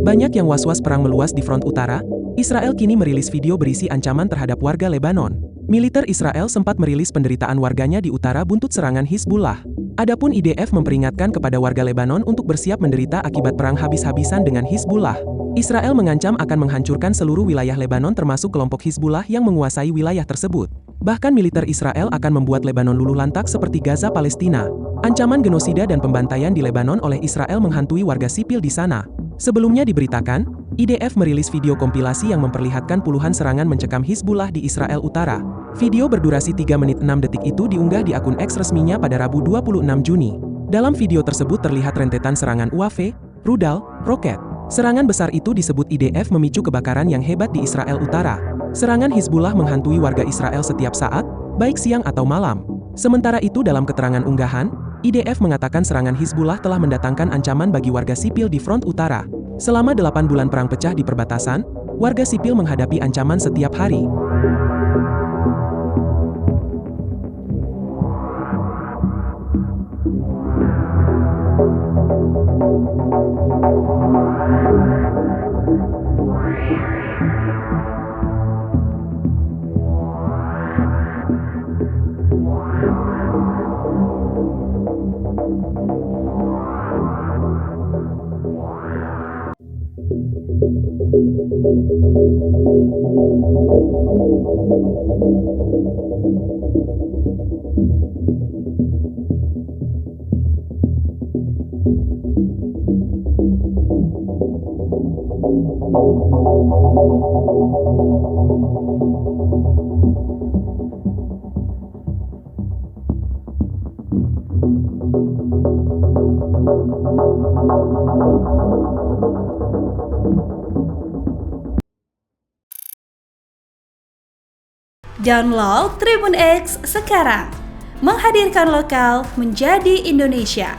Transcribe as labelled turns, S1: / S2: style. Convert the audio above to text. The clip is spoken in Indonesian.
S1: Banyak yang was-was perang meluas di front utara. Israel kini merilis video berisi ancaman terhadap warga Lebanon. Militer Israel sempat merilis penderitaan warganya di utara buntut serangan Hizbullah. Adapun IDF memperingatkan kepada warga Lebanon untuk bersiap menderita akibat perang habis-habisan dengan Hizbullah. Israel mengancam akan menghancurkan seluruh wilayah Lebanon termasuk kelompok Hizbullah yang menguasai wilayah tersebut. Bahkan militer Israel akan membuat Lebanon luluh lantak seperti Gaza, Palestina. Ancaman genosida dan pembantaian di Lebanon oleh Israel menghantui warga sipil di sana. Sebelumnya diberitakan, IDF merilis video kompilasi yang memperlihatkan puluhan serangan mencekam Hizbullah di Israel Utara. Video berdurasi 3 menit 6 detik itu diunggah di akun X resminya pada Rabu 26 Juni. Dalam video tersebut terlihat rentetan serangan UAV, rudal, roket. Serangan besar itu disebut IDF memicu kebakaran yang hebat di Israel Utara. Serangan Hizbullah menghantui warga Israel setiap saat, baik siang atau malam. Sementara itu dalam keterangan unggahan, IDF mengatakan serangan Hizbullah telah mendatangkan ancaman bagi warga sipil di front utara. Selama 8 bulan perang pecah di perbatasan, warga sipil menghadapi ancaman setiap hari.
S2: Download Tribun X sekarang, menghadirkan lokal menjadi Indonesia.